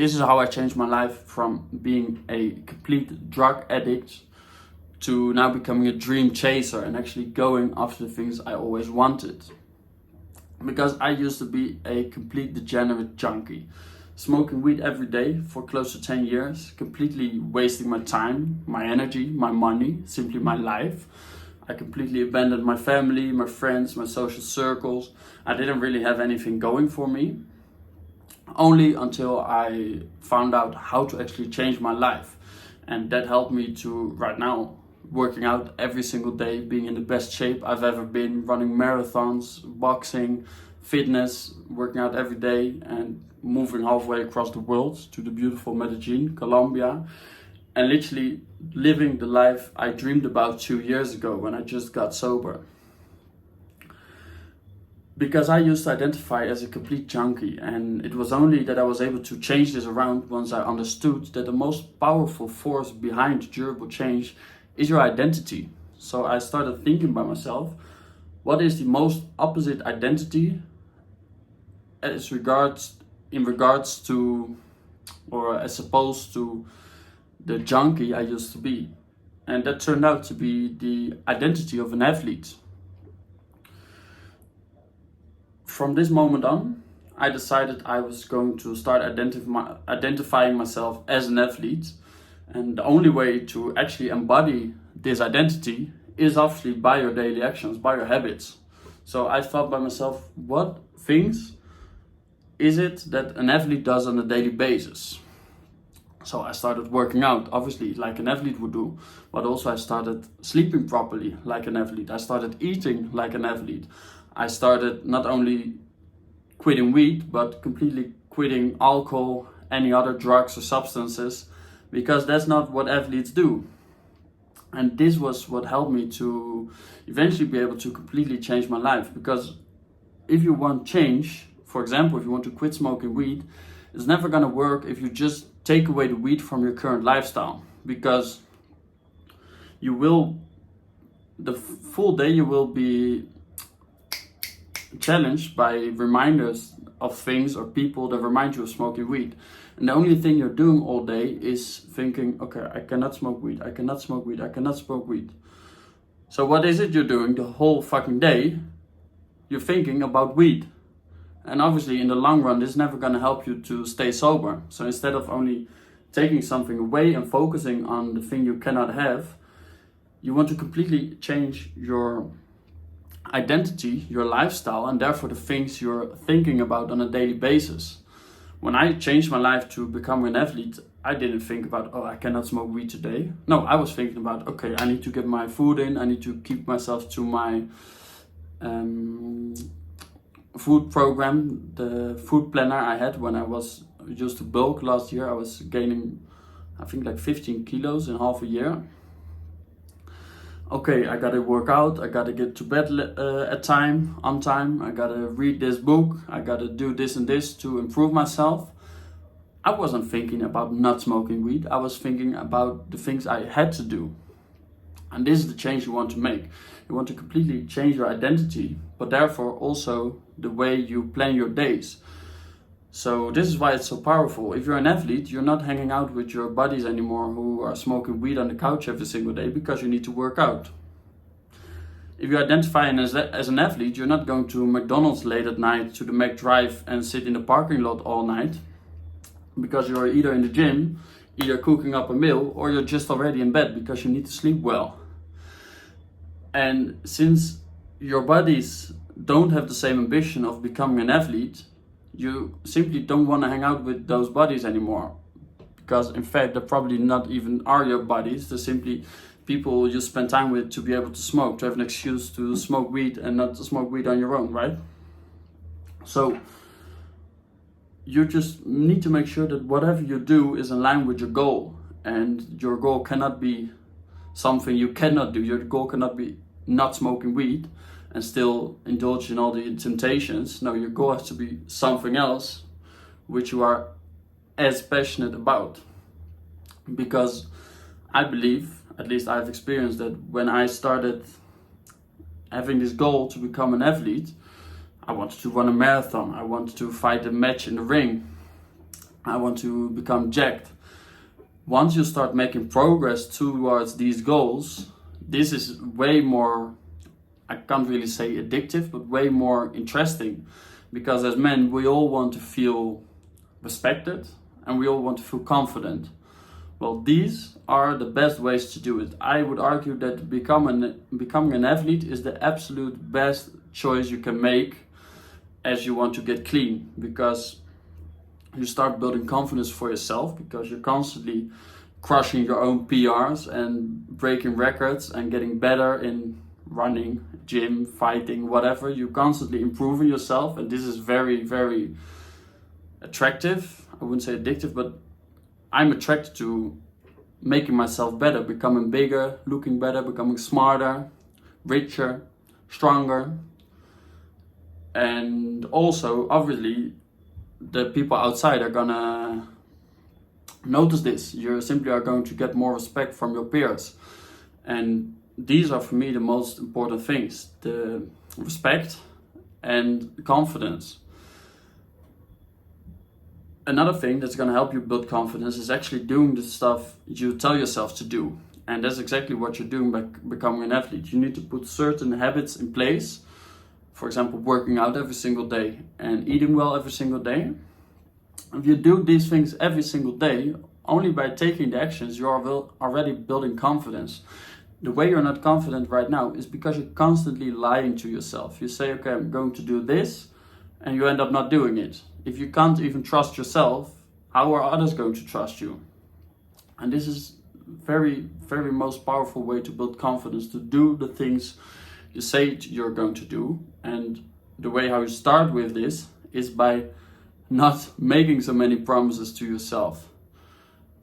this is how I changed my life from being a complete drug addict to now becoming a dream chaser and actually going after the things I always wanted. Because I used to be a complete degenerate junkie, smoking weed every day for close to 10 years, completely wasting my time, my energy, my money, simply my life. I completely abandoned my family, my friends, my social circles. I didn't really have anything going for me. Only until I found out how to actually change my life. And that helped me to right now working out every single day, being in the best shape I've ever been, running marathons, boxing, fitness, working out every day, and moving halfway across the world to the beautiful Medellin, Colombia, and literally living the life I dreamed about 2 years ago when I just got sober. Because I used to identify as a complete junkie, and it was only that I was able to change this around once I understood that the most powerful force behind durable change is your identity. So I started thinking by myself, what is the most opposite identity in regards to, or as opposed to the junkie I used to be? And that turned out to be the identity of an athlete. From this moment on, I decided I was going to start identifying myself as an athlete. And the only way to actually embody this identity is obviously by your daily actions, by your habits. So I thought by myself, what things is it that an athlete does on a daily basis? So I started working out, obviously, like an athlete would do, but also I started sleeping properly like an athlete. I started eating like an athlete. I started not only quitting weed, but completely quitting alcohol, any other drugs or substances, because that's not what athletes do. And this was what helped me to eventually be able to completely change my life. Because if you want change, for example, if you want to quit smoking weed, it's never gonna work if you just take away the weed from your current lifestyle. Because you will, the full day you will be challenged by reminders of things or people that remind you of smoking weed. And the only thing you're doing all day is thinking, okay, I cannot smoke weed, I cannot smoke weed, I cannot smoke weed. So what is it you're doing the whole fucking day? You're thinking about weed. And obviously in the long run, this is never gonna help you to stay sober. So instead of only taking something away and focusing on the thing you cannot have, you want to completely change your identity, your lifestyle, and therefore the things you're thinking about on a daily basis. When I changed my life to become an athlete, I didn't think about, oh, I cannot smoke weed today. No, I was thinking about, okay, I need to get my food in, I need to keep myself to my food program, the food planner I had when I was used to bulk last year. I was gaining, I think, like 15 kilos in half a year. Okay, I gotta work out, I gotta get to bed on time, I gotta read this book, I gotta do this and this to improve myself. I wasn't thinking about not smoking weed, I was thinking about the things I had to do. And this is the change you want to make. You want to completely change your identity, but therefore also the way you plan your days. So this is why it's so powerful. If you're an athlete, you're not hanging out with your buddies anymore who are smoking weed on the couch every single day because you need to work out. If you identify as an athlete, you're not going to McDonald's late at night to the McDrive and sit in the parking lot all night, because you're either in the gym, either cooking up a meal, or you're just already in bed because you need to sleep well. And since your buddies don't have the same ambition of becoming an athlete, you simply don't want to hang out with those buddies anymore, because in fact they're probably not even are your buddies. They're simply people you spend time with to be able to smoke, to have an excuse to smoke weed and not to smoke weed on your own, right? So you just need to make sure that whatever you do is in line with your goal, and your goal cannot be something you cannot do. Your goal cannot be not smoking weed and still indulge in all the temptations. No, your goal has to be something else which you are as passionate about. Because I believe, at least I've experienced that when I started having this goal to become an athlete, I wanted to run a marathon, I wanted to fight a match in the ring. I want to become jacked. Once you start making progress towards these goals, this is way more, I can't really say addictive, but way more interesting. Because as men, we all want to feel respected and we all want to feel confident. Well, these are the best ways to do it. I would argue that becoming an athlete is the absolute best choice you can make as you want to get clean, because you start building confidence for yourself, because you're constantly crushing your own PRs and breaking records and getting better in running, gym, fighting, whatever. You're constantly improving yourself, and this is very, very attractive. I wouldn't say addictive, but I'm attracted to making myself better, becoming bigger, looking better, becoming smarter, richer, stronger. And also, obviously, the people outside are gonna notice this. You simply are going to get more respect from your peers. And these are for me the most important things: the respect and confidence. Another thing that's going to help you build confidence is actually doing the stuff you tell yourself to do. And that's exactly what you're doing by becoming an athlete. You need to put certain habits in place. For example, working out every single day and eating well every single day. If you do these things every single day, only by taking the actions, you are already building confidence. The way you're not confident right now is because you're constantly lying to yourself. You say, okay, I'm going to do this, and you end up not doing it. If you can't even trust yourself, how are others going to trust you? And this is very, very most powerful way to build confidence, to do the things you say you're going to do. And the way how you start with this is by not making so many promises to yourself.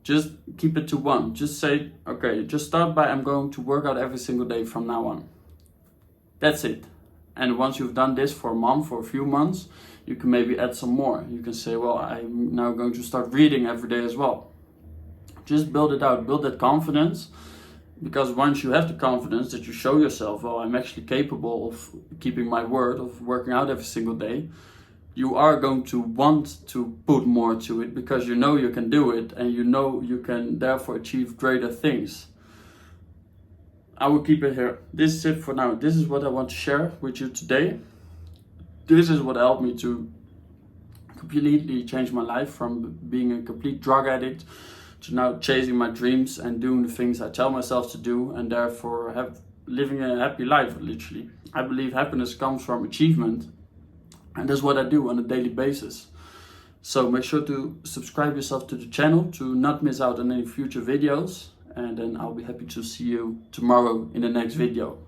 Just keep it to one. Just say, okay, just start by, I'm going to work out every single day from now on. That's it. And once you've done this for a month, for a few months, you can maybe add some more. You can say, well, I'm now going to start reading every day as well. Just build it out, build that confidence. Because once you have the confidence that you show yourself, well, I'm actually capable of keeping my word, of working out every single day, you are going to want to put more to it, because you know you can do it and you know you can therefore achieve greater things. I will keep it here. This is it for now. This is what I want to share with you today. This is what helped me to completely change my life from being a complete drug addict to now chasing my dreams and doing the things I tell myself to do, and therefore living a happy life, literally. I believe happiness comes from achievement, and that's what I do on a daily basis. So make sure to subscribe yourself to the channel to not miss out on any future videos, and then I'll be happy to see you tomorrow in the next video.